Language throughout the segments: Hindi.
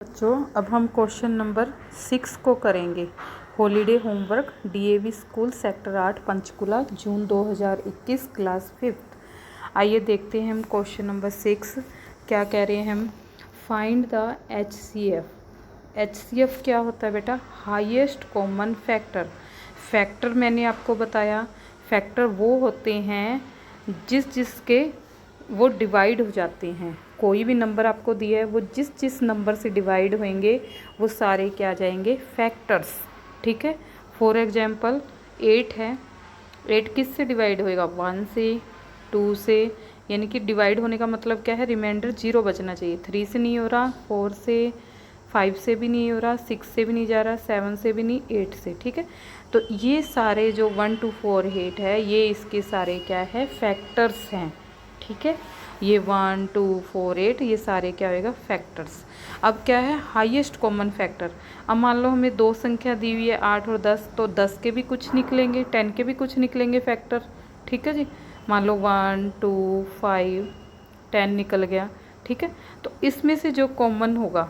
बच्चों अब हम क्वेश्चन नंबर 6 को करेंगे। Holiday homework DAV school sector 8 Panchkula June 2021 class 5th। आइए देखते हैं हम क्वेश्चन नंबर 6 क्या कह रहे हैं हम। Find the HCF. एचसीएफ क्या होता है बेटा? Highest common factor. फैक्टर मैंने आपको बताया, फैक्टर वो होते हैं जिसके वो डिवाइड हो जाते हैं। कोई भी नंबर आपको दिया है वो जिस नंबर से डिवाइड होंगे वो सारे क्या आ जाएंगे? फैक्टर्स। ठीक है। फॉर एग्जांपल 8 है, 8 किस से डिवाइड होएगा? 1 से, 2 से, यानी कि डिवाइड होने का मतलब क्या है? रिमाइंडर 0 बचना चाहिए। 3 से नहीं हो रहा, 4 से, 5 से भी नहीं हो रहा, 6 से भी नहीं जा रहा, 7 से भी नहीं, 8 से। ठीक है। तो ये सारे जो 1 2 4 8 है ये इसके सारे क्या है? फैक्टर्स हैं। ठीक है। ये 1 2 4 8 ये सारे क्या होएगा? फैक्टर्स। अब क्या है? Highest common factor. अब मान लो हमें दो संख्या दी हुई है 8 और 10, तो 10 के भी कुछ निकलेंगे, 10 के भी कुछ निकलेंगे फैक्टर। ठीक है जी। मान लो 1 2 5 10 निकल गया। ठीक है। तो इसमें से जो कॉमन होगा,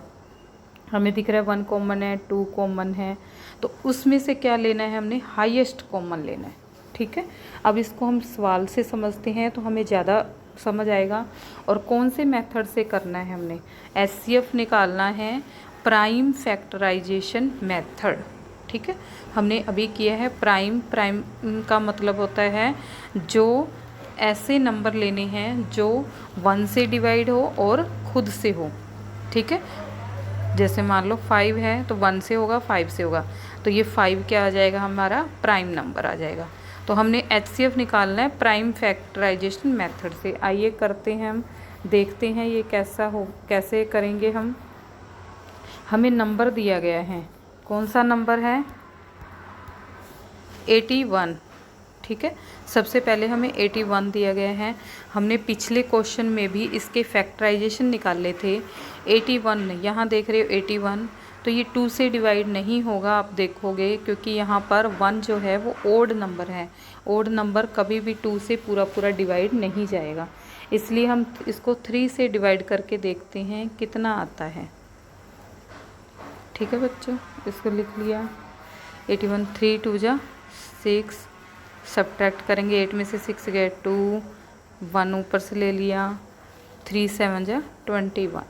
हमें दिख रहा है 1 कॉमन है, 2 कॉमन है, तो उसमें से क्या लेना है? हमने हाईएस्ट कॉमन लेना है। ठीक है। अब इसको हम सवाल से समझते हैं तो हमें ज़्यादा समझ आएगा। और कौन से मेथड से करना है? हमने एचसीएफ निकालना है, प्राइम फैक्टराइजेशन मेथड। ठीक है। हमने अभी किया है प्राइम। प्राइम का मतलब होता है जो ऐसे नंबर लेने हैं जो 1 से डिवाइड हो और खुद से हो। ठीक है। जैसे मान लो 5 है तो 1 से होगा, 5 से होगा, तो ये 5 क्या आ जाएगा? हमारा प्राइम नंबर आ जाएगा। तो हमने एचसीएफ निकालना है प्राइम फैक्टराइजेशन मेथड से। आइए करते हैं हम, देखते हैं ये कैसे करेंगे हम। हमें नंबर दिया गया है, कौन सा नंबर है? 81। ठीक है। सबसे पहले हमें 81 दिया गया है। हमने पिछले क्वेश्चन में भी इसके फैक्टराइजेशन निकाले थे। 81 यहाँ देख रहे हो 81, तो ये 2 से डिवाइड नहीं होगा, आप देखोगे, क्योंकि यहाँ पर 1 जो है वो ओड नंबर है। ओड नंबर कभी भी 2 से पूरा डिवाइड नहीं जाएगा, इसलिए हम इसको 3 से डिवाइड करके देखते हैं कितना आता है। ठीक है बच्चों, इसको लिख लिया। 81 3 2 जा 6, सब्ट्रैक्ट करेंगे 8 में से 6 गए 2, 1 ऊपर से ले लिया, 3 7 जा 21,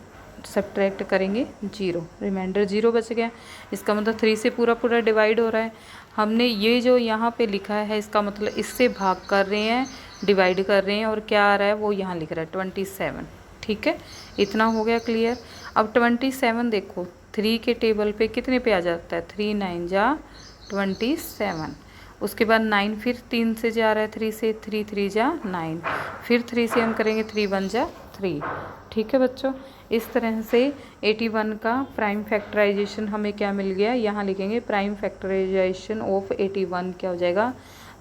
सब्ट्रैक्ट करेंगे 0, रिमाइंडर 0 बच गया। इसका मतलब 3 से पूरा डिवाइड हो रहा है। हमने ये जो यहाँ पे लिखा है इसका मतलब इससे भाग कर रहे हैं, डिवाइड कर रहे हैं, और क्या आ रहा है वो यहाँ लिख रहा है 27। ठीक है। इतना हो गया क्लियर। अब 27 देखो 3 के टेबल पे कितने पे आ जाता है? 3 9 जा 27। उसके बाद 9 फिर 3 से जा रहा है, 3 से, 3 3 जा 9, फिर 3 से हम करेंगे 3 1 जा 3। ठीक है बच्चों, इस तरह से 81 का प्राइम फैक्टराइजेशन हमें क्या मिल गया? यहाँ लिखेंगे प्राइम फैक्टराइजेशन ऑफ 81 क्या हो जाएगा?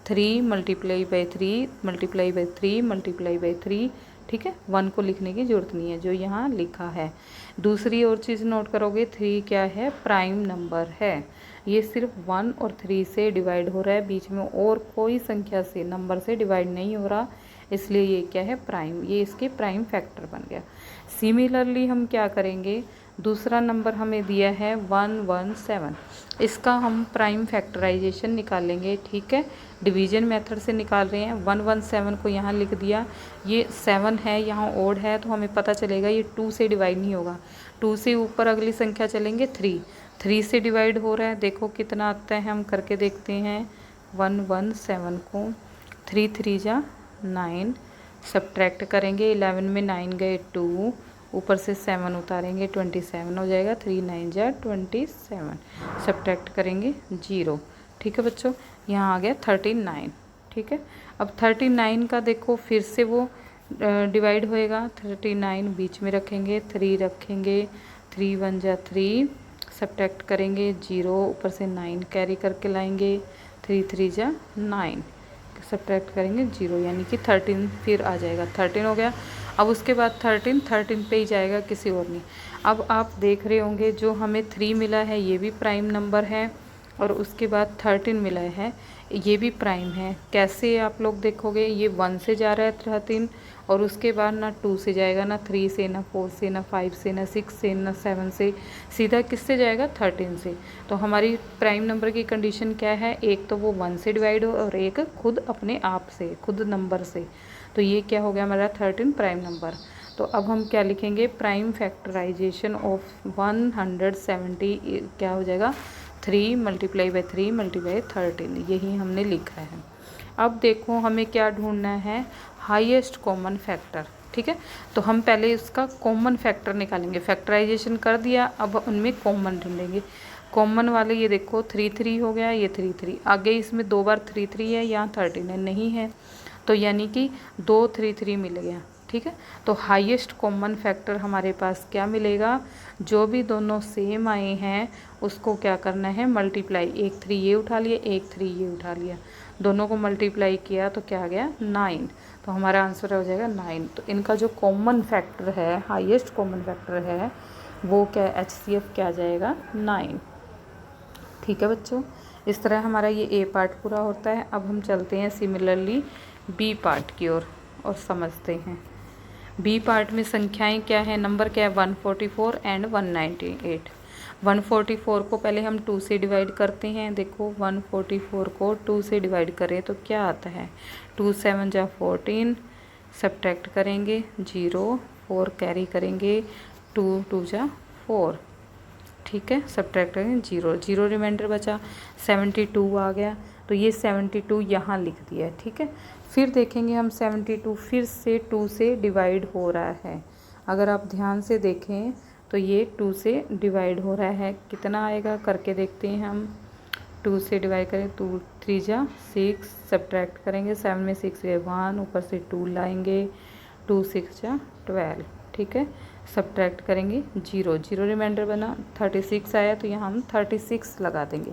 3 multiply by 3 multiply by 3 multiply by 3। ठीक है। 1 को लिखने की ज़रूरत नहीं है जो यहाँ लिखा है। दूसरी और चीज़ नोट करोगे, 3 क्या है? प्राइम नंबर है। ये सिर्फ 1 और 3 से डिवाइड हो रहा है, बीच में और कोई संख्या से, नंबर से डिवाइड नहीं हो रहा, इसलिए ये क्या है? प्राइम। ये इसके प्राइम फैक्टर बन गया। सिमिलरली हम क्या करेंगे? दूसरा नंबर हमें दिया है 117, इसका हम प्राइम फैक्टराइजेशन निकालेंगे। ठीक है। डिवीजन मेथड से निकाल रहे हैं। 117 को यहाँ लिख दिया, ये 7 है, यहाँ ओड है, तो हमें पता चलेगा ये 2 से डिवाइड नहीं होगा। 2 से ऊपर अगली संख्या चलेंगे 3 से डिवाइड हो रहा है। देखो कितना आता है, हम करके देखते हैं। 117 को 3 3 जा 9, सब्ट्रैक्ट करेंगे 11 में 9 गए 2, ऊपर से 7 उतारेंगे 27 हो जाएगा। 3 9 जा 27, सब्ट्रैक्ट करेंगे 0। ठीक है बच्चों, यहाँ आ गया 39। ठीक है। अब 39 का देखो फिर से वो डिवाइड होएगा। 39 बीच में रखेंगे, 3 रखेंगे, 3 1 जा 3, सब्ट्रैक्ट करेंगे 0, ऊपर से 9 कैरी करके लाएंगे, 3 3 जा 9, सब्ट्रैक्ट करेंगे 0, यानी कि 13 फिर आ जाएगा। 13 हो गया। अब उसके बाद 13 पे ही जाएगा, किसी और नहीं। अब आप देख रहे होंगे जो हमें 3 मिला है ये भी प्राइम नंबर है, और उसके बाद 13 मिला है, ये भी प्राइम है। कैसे आप लोग देखोगे, ये 1 से जा रहा है 13 और उसके बाद ना 2 से जाएगा, ना 3 से, ना 4 से, ना 5 से, ना 6 से, ना 7 से, सीधा किससे जाएगा 13 से। तो हमारी प्राइम नंबर की कंडीशन क्या है, एक तो वो 1 से डिवाइड हो और एक खुद अपने आप से, खुद नंबर से। तो ये क्या हो गया हमारा 13 प्राइम नंबर। तो अब हम क्या लिखेंगे, प्राइम फैक्टराइजेशन ऑफ 170 क्या हो जाएगा 3 मल्टीप्लाई बाई 3 मल्टीप्लाई 13, यही हमने लिखा है। अब देखो हमें क्या ढूंढना है, हाईएस्ट कॉमन फैक्टर। ठीक है, तो हम पहले इसका कॉमन फैक्टर निकालेंगे। फैक्टराइजेशन कर दिया, अब उनमें कॉमन ढूंढेंगे। कॉमन वाले ये देखो 3 हो गया, ये 3 आगे इसमें 2 बार 3 है, यहाँ 13 नहीं है, तो यानी कि 2 3 मिल गया। ठीक है, तो हाईएस्ट कॉमन फैक्टर हमारे पास क्या मिलेगा, जो भी दोनों सेम आए हैं उसको क्या करना है मल्टीप्लाई, एक 3 ये उठा लिया, एक 3 ये उठा लिया, दोनों को मल्टीप्लाई किया तो क्या आ गया 9। तो हमारा आंसर हो जाएगा 9। तो इनका जो कॉमन फैक्टर है, हाईएस्ट कॉमन फैक्टर है, वो क्या HCF क्या आ जाएगा 9। ठीक है बच्चों, इस तरह हमारा ये ए पार्ट पूरा होता है। अब हम चलते हैं सिमिलरली बी पार्ट की ओर और समझते हैं। बी पार्ट में संख्याएं क्या है, नंबर क्या है 144 एंड 198। 144 को पहले हम 2 से डिवाइड करते हैं। देखो 144 को 2 से डिवाइड करें तो क्या आता है, 2 7 जा 14, सब्ट्रैक्ट करेंगे 0, 4 कैरी करेंगे, 2 2 जा 4। ठीक है, सब्ट्रैक्ट करेंगे 0 0 रिमाइंडर बचा, 72 आ गया, तो ये 72 यहाँ लिख दिया है। ठीक है, फिर देखेंगे हम 72 फिर से 2 से डिवाइड हो रहा है। अगर आप ध्यान से देखें तो ये 2 से डिवाइड हो रहा है, कितना आएगा करके देखते हैं हम। 2 से डिवाइड करें, 2 3 जा 6, सब्ट्रैक्ट करेंगे 7 में 6 गए 1, ऊपर से 2 लाएंगे, 2 6 जा 12। ठीक है, सब्ट्रैक्ट करेंगे 0 0 रिमाइंडर बना, 36 आया तो यहाँ हम 36 लगा देंगे।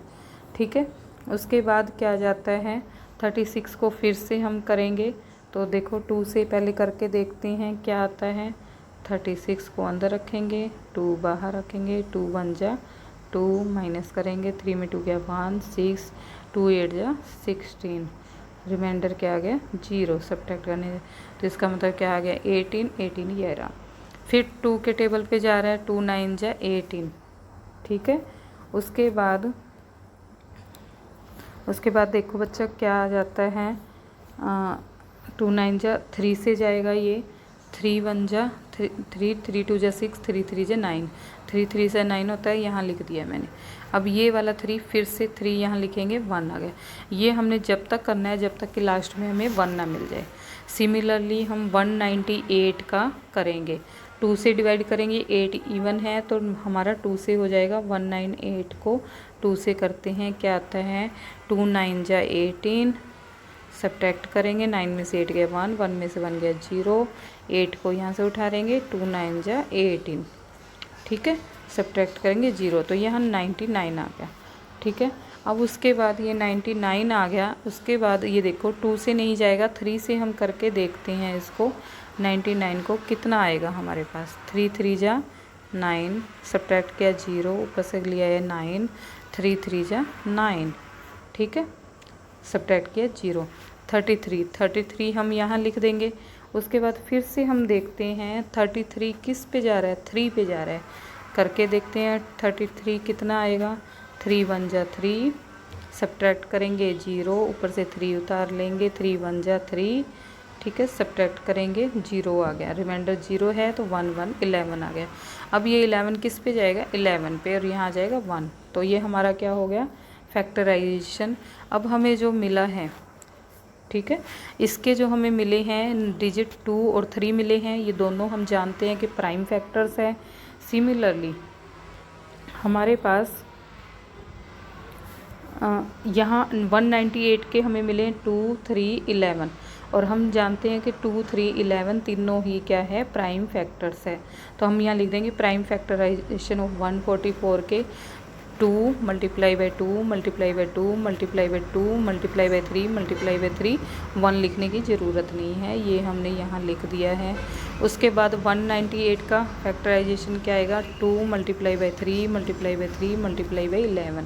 ठीक है, उसके बाद क्या जाता है 36 को फिर से हम करेंगे, तो देखो 2 से पहले करके देखते हैं क्या आता है। 36 को अंदर रखेंगे, 2 बाहर रखेंगे, 2 1 जा 2, माइनस करेंगे 3 में 2 गया 1, 6 2 8 जा 16, रिमाइंडर क्या आ गया 0, सब्ट्रैक्ट करने तो इसका मतलब क्या आ गया 18 18 ये रहा। फिर 2 के टेबल पे जा रहा है, 2 9 जा 18। ठीक है, उसके बाद देखो बच्चा क्या आ जाता है, 2 9 जा 3 से जाएगा, ये 3 1 जा 3 3 2 जा 6, 3 3 जा 9, 3 3 से 9 होता है, यहाँ लिख दिया मैंने। अब ये वाला 3 फिर से 3 यहाँ लिखेंगे, 1 आ गया। ये हमने जब तक करना है जब तक कि लास्ट में हमें 1 ना मिल जाए। सिमिलरली हम 198 का करेंगे, 2 से डिवाइड करेंगे, 8 इवन है तो हमारा 2 से हो जाएगा। 198 को 2 से करते हैं, क्या आता है 2 9 जा 18, सब्ट्रैक्ट करेंगे 9 में से 8 गया 1, 1 में से 1 गया 0, 8 को यहाँ से उठा लेंगे, 2 9 जा 18। ठीक है, सब्ट्रैक्ट करेंगे 0, तो यहाँ 99 आ गया। ठीक है, अब उसके बाद ये 99 आ गया, उसके बाद ये देखो 2 से नहीं जाएगा, 3 से हम करके देखते हैं इसको 99 को कितना आएगा हमारे पास। 3 3 जा 9, सब्ट्रैक्ट किया 0, ऊपर से लिया है 9, 3 3 जा 9। ठीक है, सब्ट्रैक्ट किया 0, 33 हम यहाँ लिख देंगे। उसके बाद फिर से हम देखते हैं 33 किस पे जा रहा है, 3 पे जा रहा है, करके देखते हैं 33 कितना आएगा। 3 1 जा 3, सब्ट्रैक्ट करेंगे 0, ऊपर से 3 उतार लेंगे, 3 1 जा 3। ठीक है, सब्ट्रैक्ट करेंगे 0 आ गया, रिमाइंडर 0 है तो 1 1 11 आ गया। अब ये 11 किस पे जाएगा 11 पे, और यहाँ आ जाएगा 1। तो ये हमारा क्या हो गया फैक्टराइजेशन। अब हमें जो मिला है, ठीक है, इसके जो हमें मिले हैं डिजिट 2 और 3 मिले हैं, ये दोनों हम जानते हैं कि प्राइम फैक्टर्स है। सिमिलरली हमारे पास यहाँ 198 के हमें मिले 2 3 11, और हम जानते हैं कि 2 3 11 तीनों ही क्या है प्राइम फैक्टर्स है। तो हम यहाँ लिख देंगे प्राइम फैक्टराइजेशन ऑफ 144 के 2 multiply by 2 multiply by 2 multiply by 2 multiply by 3 multiply by 3, 1 लिखने की ज़रूरत नहीं है, ये हमने यहाँ लिख दिया है। उसके बाद 198 का फैक्टराइजेशन क्या आएगा 2 multiply by 3 multiply by 3 multiply by 11,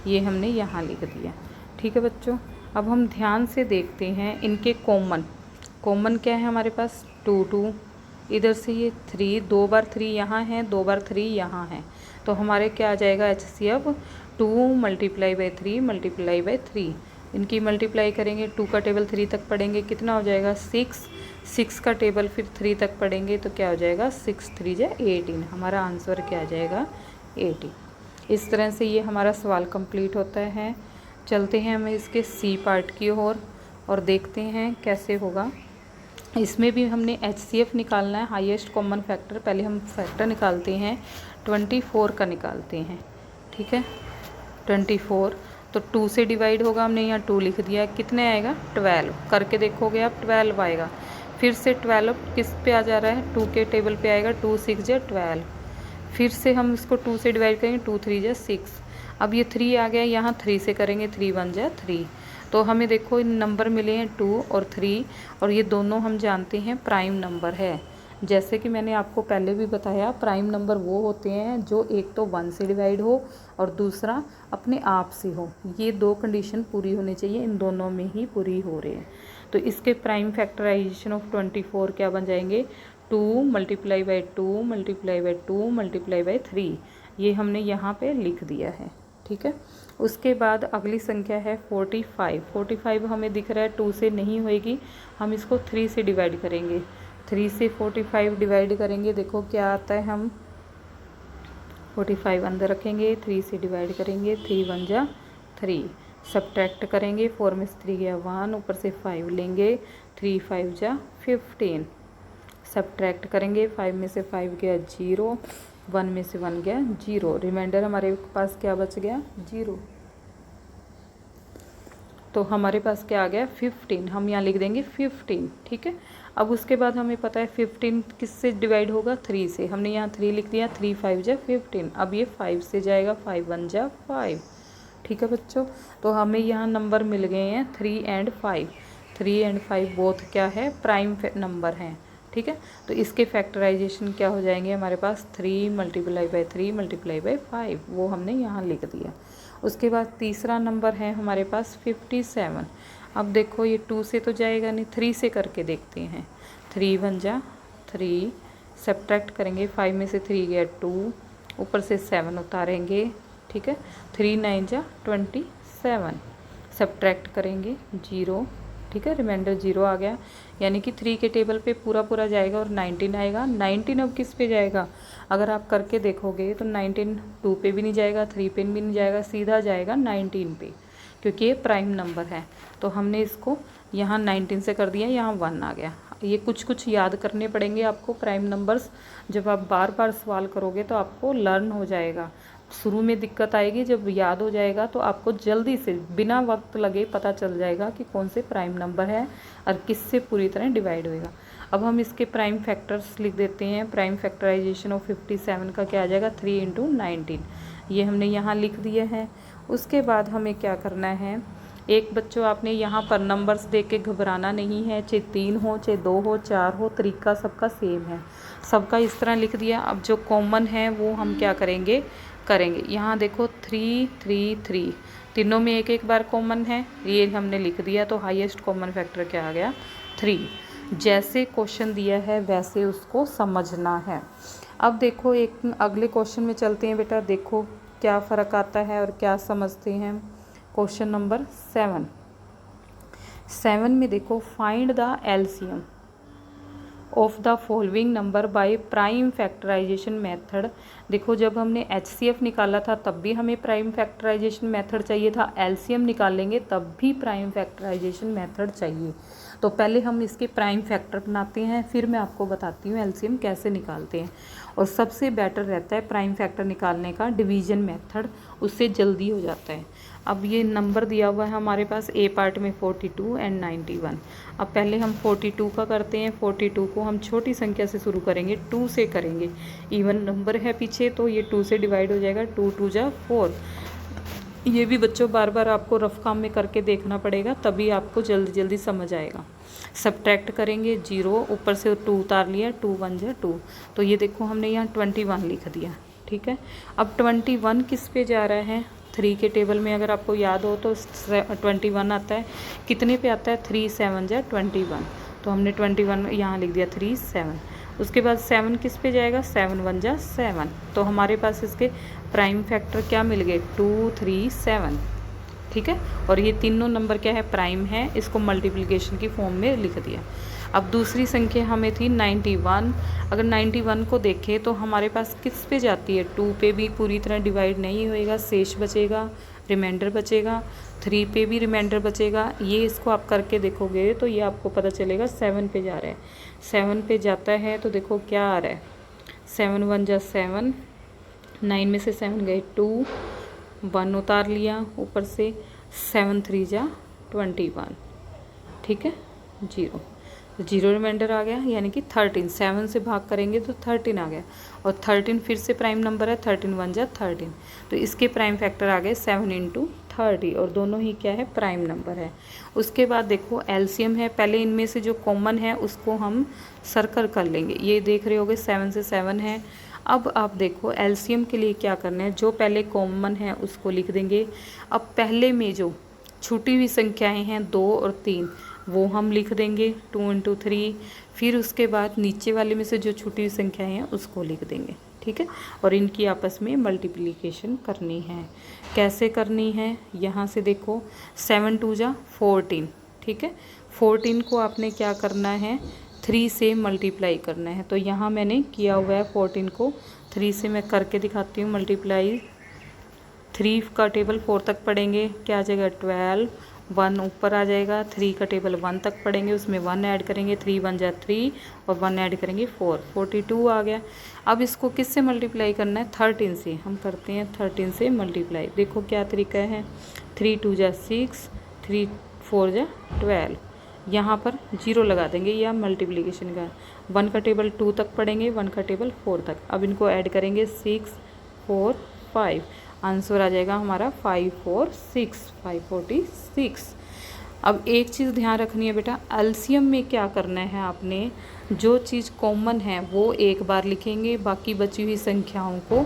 ये हमने यहाँ लिख दिया। ठीक है बच्चों, अब हम ध्यान से देखते हैं इनके कॉमन क्या है हमारे पास 2 2, इधर से ये 3, 2 बार 3 यहाँ है, 2 बार 3 यहाँ है, तो हमारे क्या आ जाएगा HCF 2 × 3 × 3। इनकी मल्टीप्लाई करेंगे, 2 का टेबल 3 तक पढ़ेंगे, कितना हो जाएगा 6, 6 का टेबल फिर 3 तक पढ़ेंगे तो क्या हो जाएगा 6 3 × 18। हमारा आंसर क्या आ जाएगा 80। इस तरह से ये हमारा सवाल कंप्लीट होता है। चलते हैं हम इसके सी पार्ट की ओर और देखते हैं कैसे होगा। इसमें भी हमने HCF निकालना है, हाईएस्ट कॉमन फैक्टर। पहले हम फैक्टर निकालते हैं, 24 का निकालते हैं। ठीक है, 24 तो 2 से डिवाइड होगा, हमने यहाँ 2 लिख दिया, कितने आएगा 12। करके देखोगे आप 12 आएगा। फिर से 12 किस पे आ जा रहा है 2 के टेबल पे आएगा, 2 6 × 12। फिर से हम इसको 2 से डिवाइड करेंगे, 2 3 × 6। अब ये 3 आ गया, यहाँ 3 से करेंगे, 3 1 × 3। तो हमें देखो इन नंबर मिले हैं 2 और 3, और ये दोनों हम जानते हैं प्राइम नंबर है। जैसे कि मैंने आपको पहले भी बताया, प्राइम नंबर वो होते हैं जो एक तो 1 से डिवाइड हो और दूसरा अपने आप से हो। ये 2 कंडीशन पूरी होनी चाहिए, इन दोनों में ही पूरी हो रहे हैं। तो इसके प्राइम फैक्टराइजेशन ऑफ 24 क्या बन जाएंगे 2 × 2 × 2 × 3। ये हमने यहाँ पे लिख दिया है। ठीक है, उसके बाद अगली संख्या है 45। 45 हमें दिख रहा है 2 से नहीं होएगी, हम इसको 3 से डिवाइड करेंगे। 3 से 45 डिवाइड करेंगे, देखो क्या आता है। हम 45 अंदर रखेंगे, 3 से डिवाइड करेंगे, 3 1 × 3। सब्ट्रैक्ट करेंगे, 4 में से 3 गया 1, ऊपर से 5 लेंगे, 3 5 × 15। सब्ट्रैक्ट करेंगे, 5 में से 5 गया 0, 1 में से 1 गया 0, रिमाइंडर हमारे पास क्या बच गया 0। तो हमारे पास क्या आ गया 15, हम यहाँ लिख देंगे 15। ठीक है, अब उसके बाद हमें पता है 15 किससे डिवाइड होगा 3 से, हमने यहाँ 3 लिख दिया, 3 5 × 15। अब ये 5 से जाएगा, 5 1 × 5। ठीक है बच्चों, तो हमें यहाँ नंबर मिल गए हैं 3 और 5। 3 और 5 बोथ क्या है प्राइम नंबर हैं। ठीक है, तो इसके फैक्टराइजेशन क्या हो जाएंगे हमारे पास 3 × 3 × 5, वो हमने यहाँ लिख दिया। उसके बाद तीसरा नंबर है हमारे पास 57। अब देखो ये 2 से तो जाएगा नहीं, 3 से करके देखते हैं। 3 1 × 3, सब्ट्रैक्ट करेंगे, 5 में से 3 गया 2, ऊपर से 7 उतारेंगे। ठीक है, 3 9 × 27, सब्ट्रैक्ट करेंगे 0। ठीक है, रिमाइंडर 0 आ गया, यानी कि 3 के टेबल पे पूरा जाएगा और 19 आएगा। 19 अब किस पे जाएगा, अगर आप करके देखोगे तो 19 2 पे भी नहीं जाएगा, 3 पे भी नहीं जाएगा, सीधा जाएगा 19 पे, क्योंकि ये प्राइम नंबर है। तो हमने इसको यहाँ 19 से कर दिया, यहाँ 1 आ गया। ये कुछ याद करने पड़ेंगे आपको प्राइम नंबर्स, जब आप बार बार सवाल करोगे तो आपको लर्न हो जाएगा। शुरू में दिक्कत आएगी, जब याद हो जाएगा तो आपको जल्दी से बिना वक्त लगे पता चल जाएगा कि कौन से प्राइम नंबर है और किससे पूरी तरह डिवाइड होएगा। अब हम इसके प्राइम फैक्टर्स लिख देते हैं। प्राइम फैक्टराइजेशन ऑफ 57 का क्या आ जाएगा 3 × 19, ये हमने यहाँ लिख दिया है। उसके बाद हमें क्या करना है, एक बच्चों आपने यहाँ पर नंबर्स देख के घबराना नहीं है, चाहे 3 हो चाहे 2 हो 4 हो, तरीका सबका सेम है, सबका इस तरह लिख दिया। अब जो कॉमन है वो हम क्या करेंगे यहाँ देखो 3 3 3, तीनों में एक एक बार कॉमन है, ये हमने लिख दिया। तो हाईएस्ट कॉमन फैक्टर क्या आ गया 3। जैसे क्वेश्चन दिया है वैसे उसको समझना है। अब देखो एक अगले क्वेश्चन में चलते हैं बेटा, देखो क्या फ़र्क आता है और क्या समझते हैं। क्वेश्चन नंबर 7 में देखो, find the LCM of the following number by prime factorisation method. देखो जब हमने HCF निकाला था तब भी हमें प्राइम फैक्टराइजेशन मेथड चाहिए था, एलसीएम निकालेंगे तब भी प्राइम फैक्टराइजेशन मेथड चाहिए। तो पहले हम इसके प्राइम फैक्टर बनाते हैं, फिर मैं आपको बताती हूँ एलसीएम कैसे निकालते हैं। और सबसे बेटर रहता है प्राइम फैक्टर निकालने का डिवीजन मेथड, उससे जल्दी हो जाता है। अब ये नंबर दिया हुआ है हमारे पास ए पार्ट में 42 और 91। अब पहले हम 42 का करते हैं। 42 को हम छोटी संख्या से शुरू करेंगे, 2 से करेंगे, इवन नंबर है पीछे तो ये 2 से डिवाइड हो जाएगा, 2 2 × 4। ये भी बच्चों बार बार आपको रफ काम में करके देखना पड़ेगा, तभी आपको जल्दी समझ आएगा। सब्ट्रैक्ट करेंगे 0, ऊपर से 2 उतार लिया, 2 1 × 2, तो ये देखो हमने यहाँ 21 लिख दिया। ठीक है, अब 21 किस पे जा रहा है 3 के टेबल में अगर आपको याद हो तो 21 आता है, कितने पे आता है 3 7 जा 21, तो हमने 21 यहाँ लिख दिया 3 7। उसके बाद 7 किस पे जाएगा 7 1 जा 7, तो हमारे पास इसके प्राइम फैक्टर क्या मिल गए 2 3 7, ठीक है। और ये तीनों नंबर क्या है प्राइम है, इसको मल्टीप्लिकेशन की फॉर्म में लिख दिया। अब दूसरी संख्या हमें थी 91, अगर 91 को देखें तो हमारे पास किस पे जाती है 2 पे भी पूरी तरह डिवाइड नहीं होएगा, शेष बचेगा, रिमाइंडर बचेगा, 3 पे भी रिमाइंडर बचेगा। ये इसको आप करके देखोगे तो ये आपको पता चलेगा 7 पे जा रहा है, 7 पे जाता है तो देखो क्या आ रहा है 7 1 जा 7, 9 में से 7 गए 2, 1 उतार लिया ऊपर से, 7 3 जा 21, ठीक है 0, तो 0 रिमाइंडर आ गया, यानी कि 13, 7 से भाग करेंगे तो 13 आ गया, और 13 फिर से प्राइम नंबर है, 13 1 जा 13, तो इसके प्राइम फैक्टर आ गए 7 × 30, और दोनों ही क्या है प्राइम नंबर है। उसके बाद देखो एलसीएम है, पहले इनमें से जो कॉमन है उसको हम सर्कल कर लेंगे, ये देख रहे होगे 7 से 7 है। अब आप देखो एलसीएम के लिए क्या करना है, जो पहले कॉमन है उसको लिख देंगे। अब पहले में जो छूटी हुई संख्याएं हैं 2 और 3 वो हम लिख देंगे 2 × 3, फिर उसके बाद नीचे वाले में से जो छूटी हुई संख्याएं हैं उसको लिख देंगे, ठीक है। और इनकी आपस में मल्टीप्लिकेशन करनी है। कैसे करनी है, यहाँ से देखो 7 2 जा 14, ठीक है। 14 को आपने क्या करना है 3 से मल्टीप्लाई करना है, तो यहाँ मैंने किया हुआ है 14 को 3 से मैं करके दिखाती हूँ मल्टीप्लाई। 3 का टेबल 4 तक पढ़ेंगे, क्या आ जाएगा 12, 1 ऊपर आ जाएगा, 3 का टेबल 1 तक पढ़ेंगे, उसमें 1 ऐड करेंगे, 3 1 जा 3 और 1 ऐड करेंगे 4, 42 आ गया। अब इसको किस से मल्टीप्लाई करना है 13 से, हम करते हैं 13 से मल्टीप्लाई। देखो क्या तरीका है, 3 2 जा 6, 3 4 जा 12, यहाँ पर 0 लगा देंगे या मल्टीप्लिकेशन का। 1 का टेबल 2 तक पढ़ेंगे, 1 का टेबल 4 तक। अब इनको ऐड करेंगे 6 4 5, आंसर आ जाएगा हमारा 546, 546। अब एक चीज़ ध्यान रखनी है बेटा, एलसीएम में क्या करना है आपने, जो चीज़ कॉमन है वो एक बार लिखेंगे, बाकी बची हुई संख्याओं को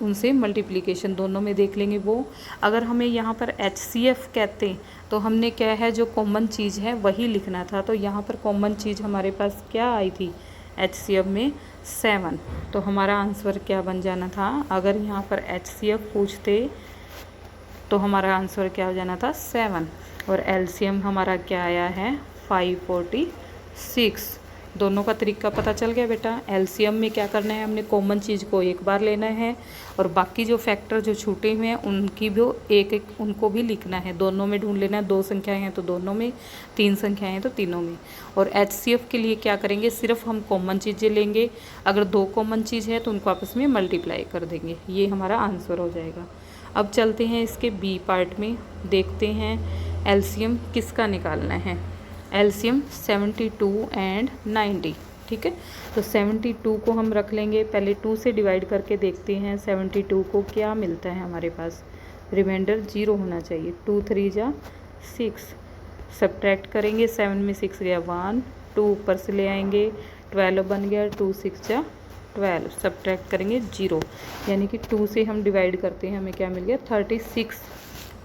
उनसे मल्टीप्लिकेशन दोनों में देख लेंगे वो। अगर हमें यहाँ पर HCF कहते तो हमने क्या है जो कॉमन चीज़ है वही लिखना था, तो यहाँ पर कॉमन चीज़ हमारे पास क्या आई थी HCF में 7, तो हमारा आंसर क्या बन जाना था, अगर यहाँ पर HCF पूछते तो हमारा आंसर क्या हो जाना था 7, और LCM हमारा क्या आया है 546। दोनों का तरीका पता चल गया बेटा। एलसीएम में क्या करना है, हमने कॉमन चीज़ को एक बार लेना है, और बाकी जो फैक्टर जो छूटे हुए हैं उनकी भी एक एक उनको भी लिखना है, दोनों में ढूंढ लेना है। 2 संख्याएं हैं तो दोनों में, 3 संख्याएं हैं तो तीनों में। और HCF के लिए क्या करेंगे, सिर्फ हम कॉमन चीज़ें लेंगे, अगर 2 कॉमन चीज़ है तो उनको आपस में मल्टीप्लाई कर देंगे, ये हमारा आंसर हो जाएगा। अब चलते हैं इसके बी पार्ट में, देखते हैं एलसीएम किसका निकालना है। एलसीएम 72 एंड 90, ठीक है। तो 72 को हम रख लेंगे, पहले 2 से डिवाइड करके देखते हैं 72 को क्या मिलता है हमारे पास। रिमाइंडर 0 होना चाहिए, 2 3 जा 6, सब्ट्रैक्ट करेंगे, 7 में 6 गया 1, 2 ऊपर से ले आएंगे, 12 बन गया, 2 6 जा 12, सब्ट्रैक्ट करेंगे 0, यानी कि 2 से हम डिवाइड करते हैं, हमें क्या मिल गया 36,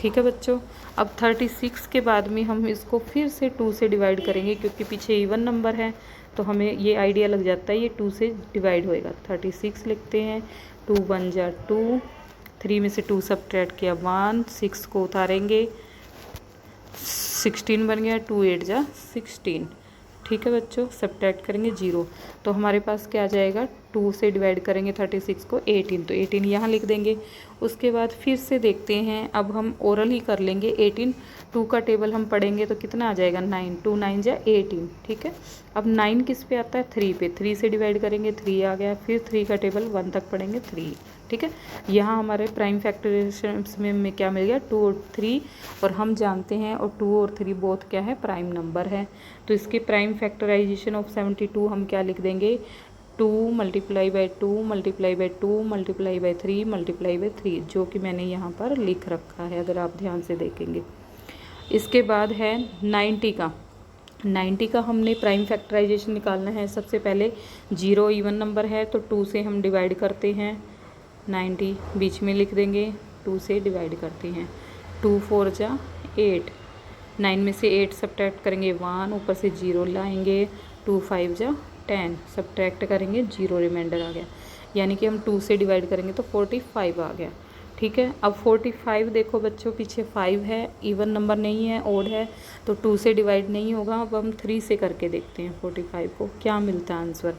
ठीक है बच्चों। अब 36 के बाद में हम इसको फिर से 2 से डिवाइड करेंगे, क्योंकि पीछे इवन नंबर है तो हमें ये आइडिया लग जाता है ये 2 से डिवाइड होएगा। 36 लिखते हैं, 2 1 जा 2, 3 में से 2 सब्ट्रैक्ट किया 1, 6 को उतारेंगे, 16 बन गया, 2 8 जा 16, ठीक है बच्चों। सब्ट्रैक्ट करेंगे 0, तो हमारे पास क्या आ जाएगा, 2 से डिवाइड करेंगे 36 को 18, तो 18 यहाँ लिख देंगे। उसके बाद फिर से देखते हैं, अब हम ओरल ही कर लेंगे 18, 2 का टेबल हम पढ़ेंगे तो कितना आ जाएगा 9, 2 9 जा 18, ठीक है। अब 9 किस पे आता है 3 पे, 3 से डिवाइड करेंगे 3 आ गया, फिर 3 का टेबल 1 तक पढ़ेंगे 3, ठीक है। यहाँ हमारे प्राइम फैक्टराइजेशन में क्या मिल गया 2 और 3, और हम जानते हैं और 2 और 3 बोथ क्या है प्राइम नंबर है, तो इसके प्राइम फैक्टराइजेशन ऑफ 72 हम क्या लिख देंगे 2 multiply by 2 multiply by 2 multiply by 3 multiply by 3, जो कि मैंने यहाँ पर लिख रखा है अगर आप ध्यान से देखेंगे। इसके बाद है 90 का हमने प्राइम फैक्टराइजेशन निकालना है। सबसे पहले 0 इवन नंबर है तो 2 से हम डिवाइड करते हैं, 90 बीच में लिख देंगे, 2 से डिवाइड करते हैं। 2 4 जा 8, 9 में से 8 सब्ट्रैक्ट करेंगे 1, ऊपर से 0 लाएंगे, 2 5 जा 10, सब्ट्रैक्ट करेंगे 0, रिमाइंडर आ गया। यानी कि हम 2 से डिवाइड करेंगे तो 45 आ गया। ठीक है, अब 45 देखो बच्चों, पीछे 5 है, इवन नंबर नहीं है, ओड है, तो 2 से डिवाइड नहीं होगा। अब हम 3 से करके देखते हैं 45 को, क्या मिलता है आंसर।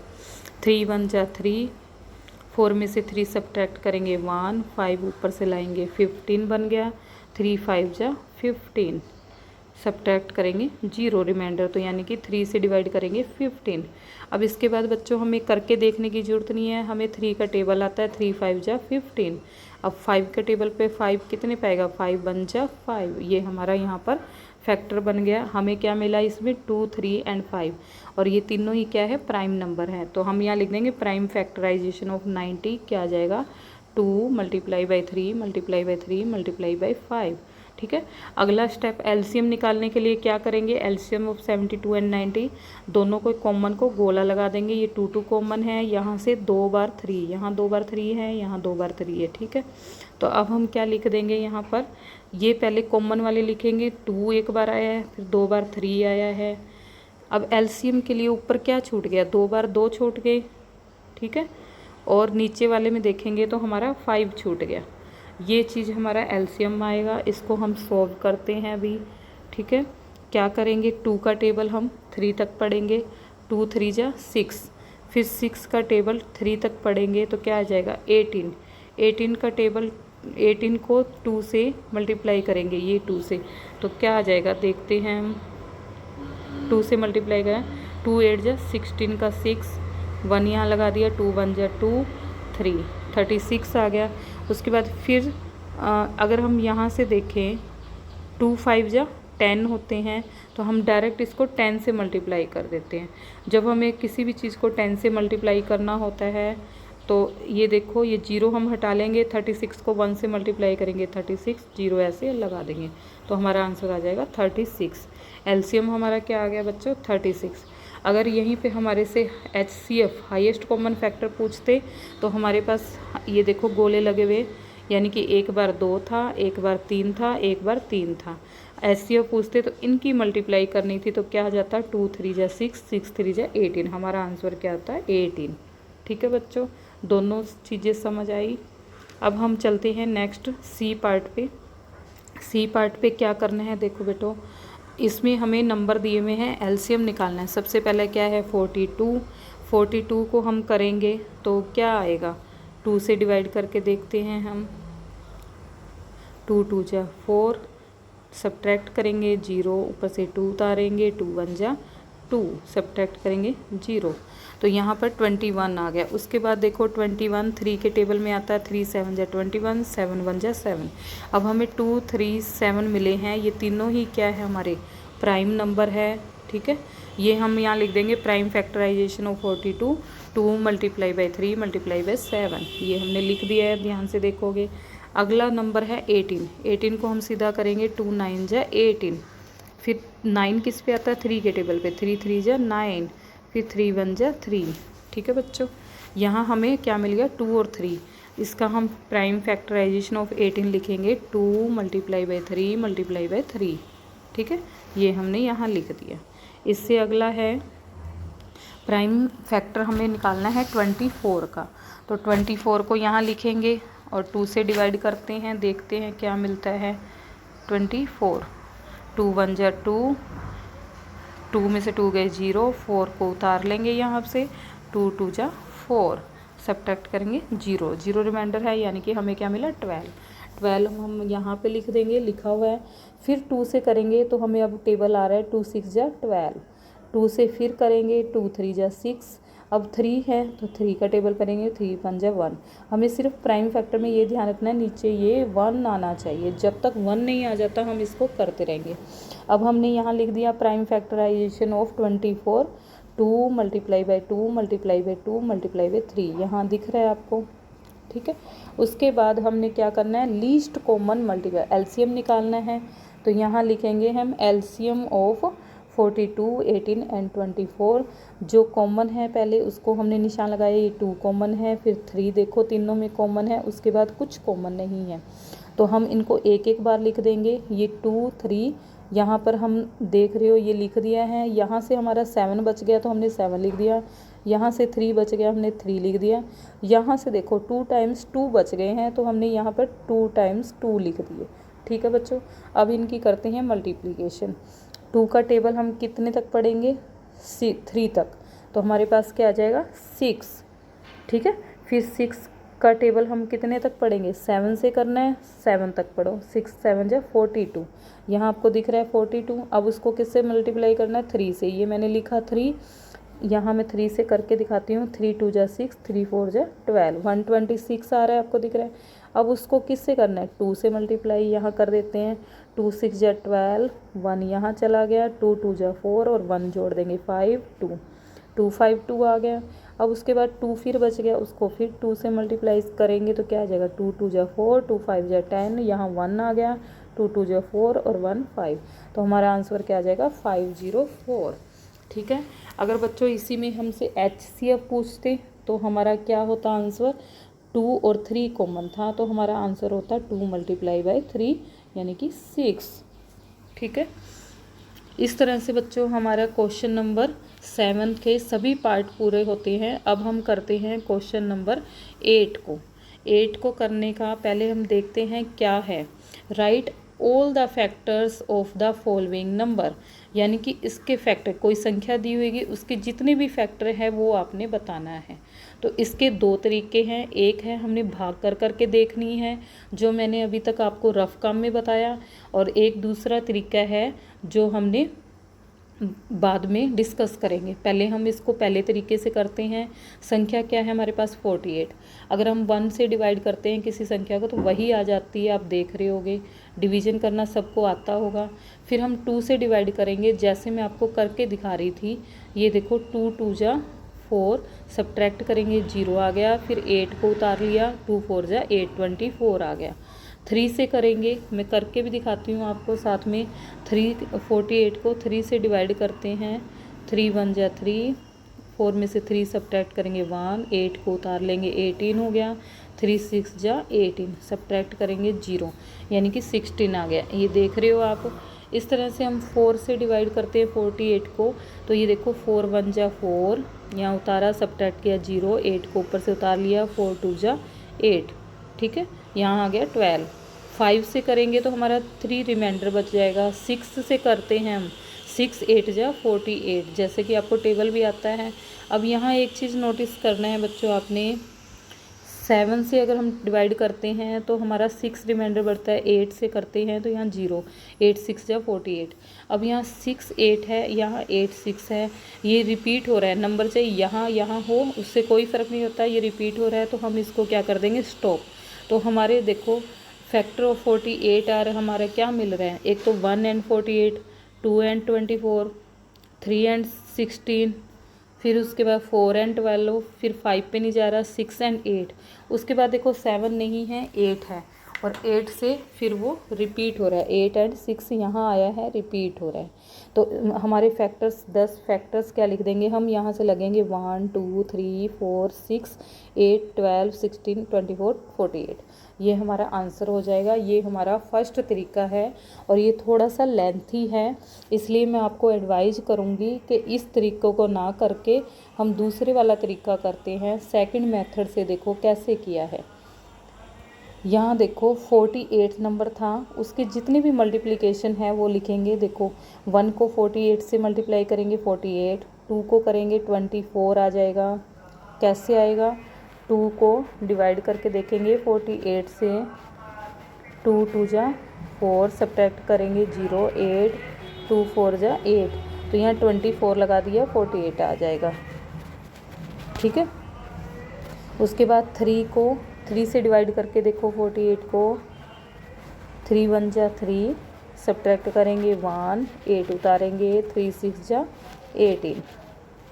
3 1 जा 3, 4 में से 3 सब्ट्रैक्ट करेंगे 1, 5 ऊपर से लाएंगे 15 बन गया, 3 5 जा 15, सब्ट्रैक्ट करेंगे 0, रिमाइंडर, तो यानी कि 3 से डिवाइड करेंगे 15। अब इसके बाद बच्चों हमें करके देखने की ज़रूरत नहीं है, हमें 3 का टेबल आता है, 3 5 जा 15। अब 5 के टेबल पे 5 कितने पाएगा, 5 1 जा 5, ये हमारा यहाँ पर फैक्टर बन गया। हमें क्या मिला इसमें, 2 3 एंड 5, और ये तीनों ही क्या है, प्राइम नंबर है। तो हम यहाँ लिख देंगे प्राइम फैक्टराइजेशन ऑफ 90 क्या आ जाएगा, 2 multiply by 3 multiply by 3 multiply by 5। ठीक है, अगला स्टेप एलसीएम निकालने के लिए क्या करेंगे, एलसीएम ऑफ 72 एंड 90, दोनों को कॉमन को गोला लगा देंगे। ये 2 2 कॉमन है, यहाँ से 2 बार 3, यहाँ 2 बार 3 है, यहाँ 2 बार 3 है। ठीक है, तो अब हम क्या लिख देंगे यहाँ पर, ये पहले कॉमन वाले लिखेंगे, 2 एक बार आया है, फिर 2 बार 3 आया है। अब एलसीएम के लिए ऊपर क्या छूट गया, 2 बार 2 छूट गए। ठीक है, और नीचे वाले में देखेंगे तो हमारा 5 छूट गया। ये चीज़ हमारा एलसीएम आएगा, इसको हम सॉल्व करते हैं अभी। ठीक है, क्या करेंगे, 2 का टेबल हम 3 तक पढ़ेंगे, 2 3 जा 6, फिर 6 का टेबल 3 तक पढ़ेंगे तो क्या आ जाएगा 18, 18 का टेबल 18 को 2 से मल्टीप्लाई करेंगे, ये 2 से, तो क्या आ जाएगा देखते हैं हम। 2 से मल्टीप्लाई करें, 2 8 जा 16 का 6, 1 यहाँ लगा दिया, 2 1 जा 2 3, 36 आ गया। उसके बाद फिर अगर हम यहाँ से देखें 2 5 जा 10 होते हैं, तो हम डायरेक्ट इसको 10 से मल्टीप्लाई कर देते हैं। जब हमें किसी भी चीज़ को 10 से मल्टीप्लाई करना होता है तो ये देखो, ये 0 हम हटा लेंगे, 36 को 1 से मल्टीप्लाई करेंगे 36, 0 ऐसे लगा देंगे, तो हमारा आंसर आ जाएगा 36। एलसीएम हमारा क्या आ गया बच्चों, 36। अगर यहीं पे हमारे से HCF हाईएस्ट कॉमन फैक्टर पूछते तो हमारे पास ये देखो गोले लगे हुए, यानी कि एक बार 2 था, एक बार 3 था, एक बार 3 था। HCF पूछते तो इनकी मल्टीप्लाई करनी थी, तो क्या आ जाता, 2 3 जा 6, 6 3 जा 18, हमारा आंसर क्या होता है 18। ठीक है बच्चों, दोनों चीज़ें समझ आई। अब हम चलते हैं नेक्स्ट सी पार्ट पे। सी पार्ट पे क्या करना है, देखो बेटो, इसमें हमें नंबर दिए हुए हैं, एलसीएम निकालना है। सबसे पहले क्या है 42, 42 को हम करेंगे तो क्या आएगा, 2 से डिवाइड करके देखते हैं हम। 2 2 जा 4, सब्ट्रैक्ट करेंगे 0, ऊपर से 2 उतारेंगे, 2 1 जा 2, सब्ट्रैक्ट करेंगे 0, तो यहाँ पर 21 आ गया। उसके बाद देखो 21 3 के टेबल में आता है, 3 7 जा 21, 7 1 जा 7। अब हमें 2 3 7 मिले हैं, ये तीनों ही क्या है, हमारे प्राइम नंबर है। ठीक है, ये हम यहाँ लिख देंगे prime factorisation of 42, 2 multiply by 3 multiply by 7, ये हमने लिख दिया है, ध्यान से देखोगे। अगला नंबर है 18, 18 को हम सीधा करेंगे, 2 9 जा 18, फिर 9 किस पे आता है, 3 के टेबल पे, 3 3 जा 9, फिर 3 1 जा 3। ठीक है बच्चों, यहाँ हमें क्या मिल गया, 2 और 3, इसका हम प्राइम फैक्टराइजेशन ऑफ 18 लिखेंगे, 2 मल्टीप्लाई बाई 3 मल्टीप्लाई बाई 3। ठीक है, ये हमने यहाँ लिख दिया। इससे अगला है प्राइम फैक्टर हमें निकालना है 24 का, तो 24 को यहाँ लिखेंगे और 2 से डिवाइड करते हैं, देखते हैं क्या मिलता है। 24, 2 1 जा 2, 2 में से 2 गए 0, 4 को उतार लेंगे यहाँ से, 2 2 जा 4, सब्ट्रैक्ट करेंगे 0, 0 रिमाइंडर है, यानी कि हमें क्या मिला 12, 12 हम यहाँ पे लिख देंगे, लिखा हुआ है। फिर 2 से करेंगे तो हमें अब टेबल आ रहा है 2 6 जा 12, 2 से फिर करेंगे 2 3 जा 6, अब 3 है तो 3 का टेबल करेंगे, 3 1 जा 1। हमें सिर्फ प्राइम फैक्टर में ये ध्यान रखना है, नीचे ये 1 आना चाहिए, जब तक 1 नहीं आ जाता हम इसको करते रहेंगे। अब हमने यहाँ लिख दिया prime factorisation of 24, 2 multiply by 2 multiply by 2 multiply by 3, यहाँ दिख रहा है आपको। ठीक है, उसके बाद हमने क्या करना है, लीस्ट कॉमन मल्टीप्लाई एलसीएम निकालना है, तो यहाँ लिखेंगे हम एलसीएम ऑफ 42 18 एंड 24। जो कॉमन है पहले उसको हमने निशान लगाया, ये 2 कॉमन है, फिर 3 देखो तीनों में कॉमन है, उसके बाद कुछ कॉमन नहीं है, तो हम इनको एक एक बार लिख देंगे। ये 2 3 यहाँ पर हम देख रहे हो ये लिख दिया है। यहाँ से हमारा 7 बच गया तो हमने 7 लिख दिया। यहाँ से 3 बच गया हमने 3 लिख दिया। यहाँ से देखो 2 टाइम्स 2 बच गए हैं तो हमने यहाँ पर 2 टाइम्स 2 लिख दिए। ठीक है बच्चों, अब इनकी करते हैं मल्टीप्लिकेशन। 2 का टेबल हम कितने तक पढ़ेंगे? 3 तक। तो हमारे पास क्या आ जाएगा? 6। ठीक है, फिर 6 का टेबल हम कितने तक पढ़ेंगे? 7 से करना है, 7 तक पढ़ो। 6 7 जा 42। यहाँ आपको दिख रहा है 42। अब उसको किससे मल्टीप्लाई करना है? 3 से। ये मैंने लिखा 3, यहाँ मैं 3 से करके दिखाती हूँ। 3 2 जा 6, 3 4 जा 12, 126 आ रहा है, आपको दिख रहा है। अब उसको किससे करना है? 2 से मल्टीप्लाई यहाँ कर देते हैं। 2 6 जा 12, 1 यहाँ चला गया, 2 2 जा 4 और 1 जोड़ देंगे 5 2, 2 5 2 आ गया। अब उसके बाद 2 फिर बच गया, उसको फिर 2 से मल्टीप्लाई करेंगे तो क्या आ जाएगा? 2 2 जा 4, 2 5 जा 10, यहाँ 1 आ गया, 2 2 जा 4 और 1 5। तो हमारा आंसर क्या आ जाएगा? 504। ठीक है, अगर बच्चों इसी में हमसे HCF पूछते तो हमारा क्या होता आंसर? 2 और 3 कॉमन था तो हमारा आंसर होता 2 × 3 यानी कि 6। ठीक है, इस तरह से बच्चों हमारा क्वेश्चन नंबर 7 के सभी पार्ट पूरे होते हैं। अब हम करते हैं क्वेश्चन नंबर 8 को। 8 को करने का पहले हम देखते हैं क्या है। Right all the factors of the following number, यानी कि इसके फैक्टर, कोई संख्या दी हुई उसके जितने भी फैक्टर है वो आपने बताना है। तो इसके 2 तरीके हैं। एक है हमने भाग कर करके देखनी है, जो मैंने अभी तक आपको रफ काम में बताया, और एक दूसरा तरीका है जो हमने बाद में डिस्कस करेंगे। पहले हम इसको पहले तरीके से करते हैं। संख्या क्या है हमारे पास? 48। अगर हम 1 से डिवाइड करते हैं किसी संख्या को तो वही आ जाती है, आप देख रहे होगे। डिवीज़न करना सबको आता होगा। फिर हम 2 से डिवाइड करेंगे, जैसे मैं आपको करके दिखा रही थी। ये देखो 2 2 जा 4, सब्ट्रैक्ट करेंगे 0 आ गया। फिर 8 को उतार लिया, 2 4 जा 8, 24 आ गया। 3 से करेंगे, मैं करके भी दिखाती हूँ आपको साथ में। 48 को 3 से डिवाइड करते हैं। 3 1 जा 3, 4 में से 3 सब्ट्रैक्ट करेंगे 1, 8 को उतार लेंगे 18 हो गया। 3 6 जा 18, सब्ट्रैक्ट करेंगे 0 यानी कि 16 आ गया। ये देख रहे हो आप। इस तरह से हम 4 से डिवाइड करते हैं 48 को, तो ये देखो 4 1 जा 4, यहाँ उतारा सब्ट्रैक्ट किया 0, 8 को ऊपर से उतार लिया, 4 2 जा 8। ठीक है, यहाँ आ गया 12। 5 से करेंगे तो हमारा 3 रिमाइंडर बच जाएगा। 6 से करते हैं हम, 6 8 जा 48, जैसे कि आपको टेबल भी आता है। अब यहाँ एक चीज़ नोटिस करना है बच्चों आपने, 7 से अगर हम डिवाइड करते हैं तो हमारा 6 रिमाइंडर बढ़ता है। 8 से करते हैं तो यहाँ 0, 8 6 जा 48। अब यहाँ 6 8 है, यहाँ 8 6 है, ये रिपीट हो रहा है। नंबर चाहे यहाँ हो, उससे कोई फ़र्क नहीं होता, ये रिपीट हो रहा है तो हम इसको क्या कर देंगे? स्टॉप। तो हमारे देखो फैक्टर ऑफ 48 आ रहा है, हमारा क्या मिल रहा है? एक तो 1 and 48, 2 and 24, 3 and 16, फिर उसके बाद 4 and 12, फिर 5 पे नहीं जा रहा, 6 and 8। उसके बाद देखो 7 नहीं है, 8 है, और 8 से फिर वो रिपीट हो रहा है। 8 and 6 यहाँ आया है, रिपीट हो रहा है। तो हमारे फैक्टर्स 10 फैक्टर्स क्या लिख देंगे हम? यहाँ से लगेंगे 1 2 3 4 6 8 12 16 24 48। ये हमारा आंसर हो जाएगा। ये हमारा फर्स्ट तरीका है और ये थोड़ा सा लेंथी है, इसलिए मैं आपको एडवाइज करूँगी कि इस तरीक़ों को ना करके हम दूसरे वाला तरीका करते हैं। सेकंड मेथड से देखो कैसे किया है। यहाँ देखो 48 नंबर था, उसके जितने भी मल्टीप्लिकेशन है वो लिखेंगे। देखो 1 को 48 से मल्टीप्लाई करेंगे 48, 2 को करेंगे 24 आ जाएगा। कैसे आएगा? 2 को डिवाइड करके देखेंगे 48 से, 2 2 जा 4, सब्ट्रैक्ट करेंगे 0, 8, 2 4 जा 8, तो यहाँ 24 लगा दिया, 48 आ जाएगा। ठीक है, उसके बाद 3 को 3 से डिवाइड करके देखो 48 को, 3 1 जा 3, सब्ट्रैक्ट करेंगे 1, 8 उतारेंगे, 3 6 जा 18।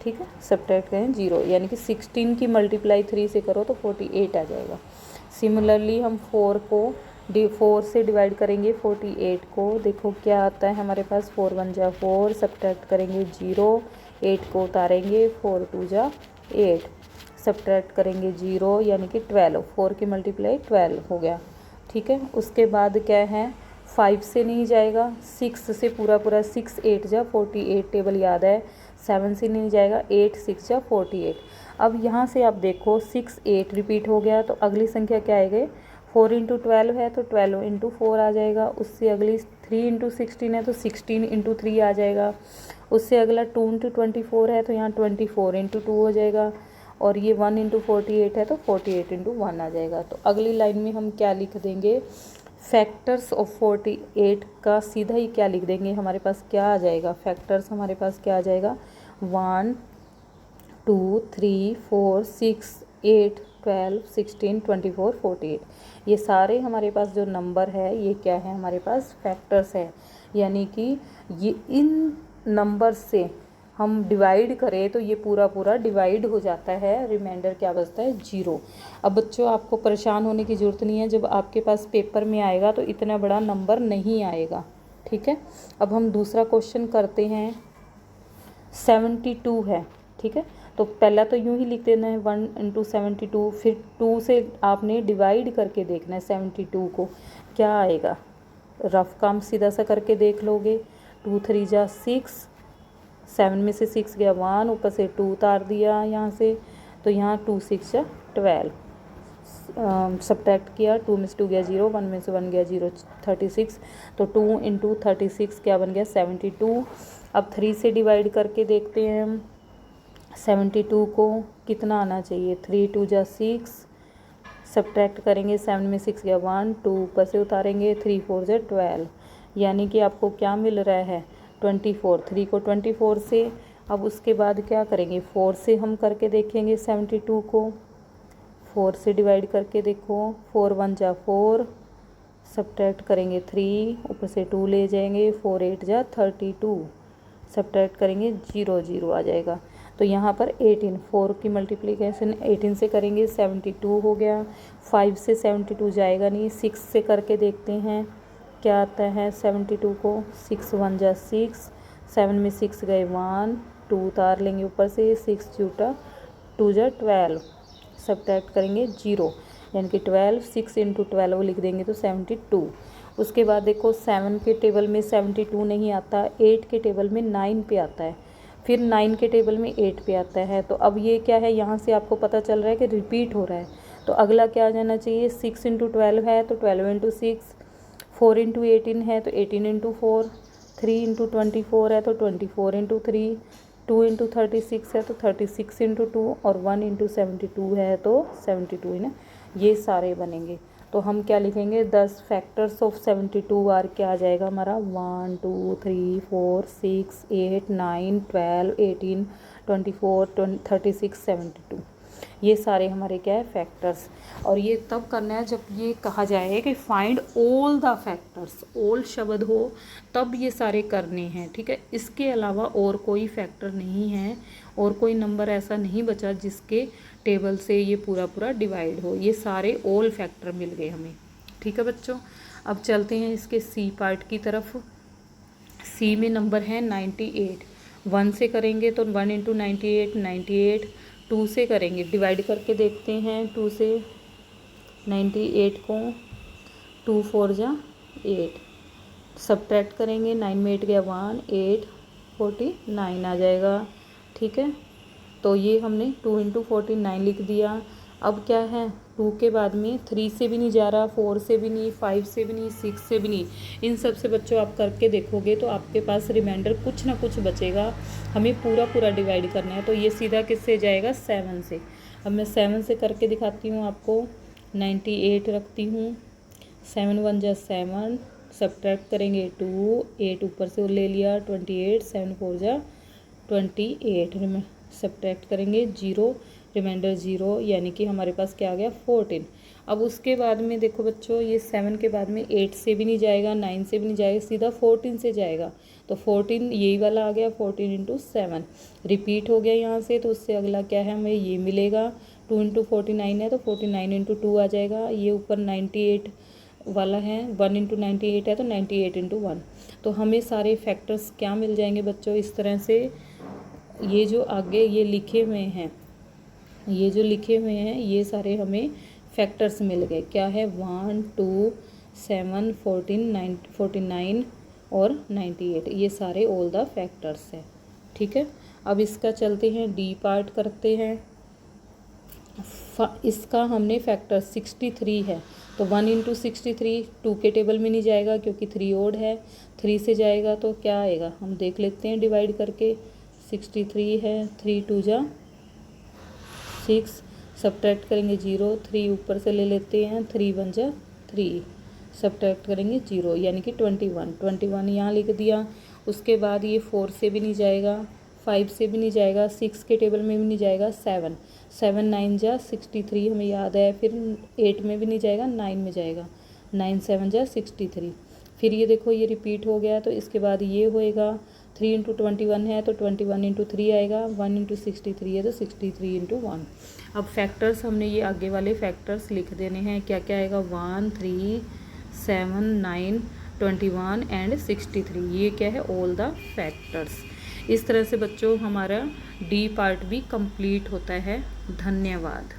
ठीक है, सब्ट्रैक्ट करें 0, यानी कि 16 की मल्टीप्लाई 3 से करो तो 48 आ जाएगा। सिमिलरली हम 4 से डिवाइड करेंगे 48 को, देखो क्या आता है हमारे पास। 4 1 जा 4, सब्ट्रैक्ट करेंगे 0, 8 को उतारेंगे, 4 2 जा 8, सब्ट्रैक्ट करेंगे 0 यानी कि 12, 4 की मल्टीप्लाई 12 हो गया। ठीक है। उसके बाद क्या है, 5 से नहीं जाएगा, 6 से पूरा पूरा 6 8 जा 48 टेबल याद है, 7 से नहीं जाएगा, 8 6 जा 48। अब यहाँ से आप देखो 6 8 रिपीट हो गया, तो अगली संख्या क्या आएगी, 4 इंटू 12 है तो 12 इंटू 4 आ जाएगा। उससे अगली 3 इंटू 16 है तो 16 इंटू 3 आ जाएगा। उससे अगला 2 इंटू 24 है तो यहाँ 24 इंटू 2 हो जाएगा। और ये 1 इंटू 48 है तो 48 इंटू 1 आ जाएगा। तो अगली लाइन में हम क्या लिख देंगे, फैक्टर्स ऑफ 48 का सीधा ही क्या लिख देंगे, हमारे पास क्या आ जाएगा, फैक्टर्स हमारे पास क्या आ जाएगा, 1 2 3 4 6 8 12 16 24 48। ये सारे हमारे पास जो नंबर है ये क्या है, हमारे पास फैक्टर्स है। यानी कि ये इन नंबर से हम डिवाइड करें तो ये पूरा पूरा डिवाइड हो जाता है, रिमाइंडर क्या बचता है, 0। अब बच्चों आपको परेशान होने की ज़रूरत नहीं है, जब आपके पास पेपर में आएगा तो इतना बड़ा नंबर नहीं आएगा, ठीक है। अब हम दूसरा क्वेश्चन करते हैं, 72 है, ठीक है। तो पहला तो यूँ ही लिख देना है 1 इंटू 72, फिर 2 से आपने डिवाइड करके देखना है 72 को, क्या आएगा, रफ काम सीधा सा करके देख लोगे। 2 3 जा 6, 7 में से 6 गया 1, ऊपर से 2 उतार दिया यहाँ से, तो यहाँ 2 6 जा 12, सब्ट्रैक्ट किया, 2 में से 2 गया 0, 1 में से 1 गया 0, 36। तो 2 इंटू 36 क्या बन गया, 72। अब 3 से डिवाइड करके देखते हैं हम 72 को, कितना आना चाहिए, 3 2 जा 6, सब्ट्रैक्ट करेंगे, 7 में 6 गया 1, 2 ऊपर से उतारेंगे, 3 4 जा 12, यानी कि आपको क्या मिल रहा है, 24। 3 को 24 से, अब उसके बाद क्या करेंगे, 4 से हम करके देखेंगे 72 को, 4 से डिवाइड करके देखो, 4 1 जा 4, सब्ट्रैक्ट करेंगे 3, ऊपर से 2 ले जाएंगे, 4 8 जा 32, सब्ट्रैक्ट करेंगे 0 0 आ जाएगा। तो यहाँ पर 18, 4 की मल्टीप्लिकेशन 18 से करेंगे 72 हो गया। 5 से 72 जाएगा नहीं, 6 से करके देखते हैं क्या आता है 72 को, 6 1 जा 6, 7 में 6 गए 1, 2 उतार लेंगे ऊपर से, 6 जूटा 2 जा 12, सब्ट्रैक्ट करेंगे 0, यानी कि 12, 6 इंटू 12 लिख देंगे तो 72। उसके बाद देखो 7 के टेबल में 72 नहीं आता, 8 के टेबल में 9 पे आता है, फिर 9 के टेबल में 8 पे आता है। तो अब ये क्या है, यहाँ से आपको पता चल रहा है कि रिपीट हो रहा है। तो अगला क्या आ जाना चाहिए, 6 इंटू 12 है तो 12 इंटू 6, 4 इंटू 18 है तो 18 इंटू 4, 3 इंटू 24 है तो 24 इंटू 3, 2 इंटू 36 है तो 36 इंटू 2, और 1 इंटू 72 है तो 72 है ना, ये सारे बनेंगे। तो हम क्या लिखेंगे, 10 फैक्टर्स ऑफ 72 आर क्या आ जाएगा हमारा, 1 2 3 4 6 8 9 12 18 24 36 72, ये सारे हमारे क्या है, फैक्टर्स। और ये तब करना है जब ये कहा जाए कि find all the factors, all शब्द हो तब ये सारे करने हैं, ठीक है। इसके अलावा और कोई फैक्टर नहीं है, और कोई नंबर ऐसा नहीं बचा जिसके टेबल से ये पूरा पूरा डिवाइड हो, ये सारे ऑल फैक्टर मिल गए हमें, ठीक है बच्चों। अब चलते हैं इसके सी पार्ट की तरफ। सी में नंबर है 98, 1 से करेंगे तो 1 इंटू 98 98, 2 से करेंगे, डिवाइड करके देखते हैं 2 से 98 को, 2 4 जा 8, सब्ट्रैक्ट करेंगे, 9 में 8 गया 1, 8 49 आ जाएगा, ठीक है। तो ये हमने 2 इंटू 49 लिख दिया। अब क्या है, 2 के बाद में 3 से भी नहीं जा रहा, 4 से भी नहीं, 5 से भी नहीं, 6 से भी नहीं, इन सब से बच्चों आप करके देखोगे तो आपके पास रिमाइंडर कुछ ना कुछ बचेगा। हमें पूरा पूरा डिवाइड करना है, तो ये सीधा किससे जाएगा, 7 से। अब मैं 7 से करके दिखाती हूँ आपको, 98 रखती हूँ, 7 1 जा 7, सब्ट्रैक्ट करेंगे 2, 8 ऊपर से ले लिया 28, 7 4 जा 28, सब्ट्रैक्ट करेंगे 0, रिमाइंडर 0, यानी कि हमारे पास क्या आ गया, 14। अब उसके बाद में देखो बच्चों, ये 7 के बाद में 8 से भी नहीं जाएगा, 9 से भी नहीं जाएगा, सीधा 14 से जाएगा। तो 14 यही वाला आ गया, 14 इंटू 7 रिपीट हो गया यहाँ से, तो उससे अगला क्या है, हमें ये मिलेगा, 2 इंटू 49 है तो 49 इंटू 2 आ जाएगा। ये ऊपर 98 वाला है, 1 इंटू 98 है तो 98 इंटू 1। तो हमें सारे फैक्टर्स क्या मिल जाएंगे बच्चों, इस तरह से। ये जो आगे ये लिखे हुए हैं, ये जो लिखे हुए हैं ये सारे हमें फैक्टर्स मिल गए। क्या है 1 2 7 14 49 और 98, ये सारे ऑल द फैक्टर्स है। ठीक है, अब इसका चलते हैं डी पार्ट करते हैं। इसका हमने फैक्टर 63 है, तो 1 इंटू 63 2 के टेबल में नहीं जाएगा क्योंकि 3 ओड है, 3 से जाएगा तो क्या आएगा हम देख लेते हैं डिवाइड करके। 63 है, 3 2 जा 6, सब्ट्रैक्ट करेंगे 0, 3 ऊपर से ले लेते हैं, 3 1 जा 3, सब्ट्रैक्ट करेंगे 0 यानी कि 21 यहाँ लिख दिया। उसके बाद ये 4 से भी नहीं जाएगा, 5 से भी नहीं जाएगा, 6 के टेबल में भी नहीं जाएगा, 7 9 जा 63 हमें याद है, फिर 8 में भी नहीं जाएगा, 9 में जाएगा, 9 7 जा 63। फिर ये देखो ये रिपीट हो गया, तो इसके बाद ये होएगा 3 इंटू 21 है तो 21 इंटू 3 आएगा, 1 इंटू 63 है तो 63 इंटू 1। अब फैक्टर्स हमने ये आगे वाले फैक्टर्स लिख देने हैं। क्या क्या आएगा 1 3 7 9 21 एंड 63, ये क्या है ऑल द फैक्टर्स। इस तरह से बच्चों हमारा डी पार्ट भी कंप्लीट होता है। धन्यवाद।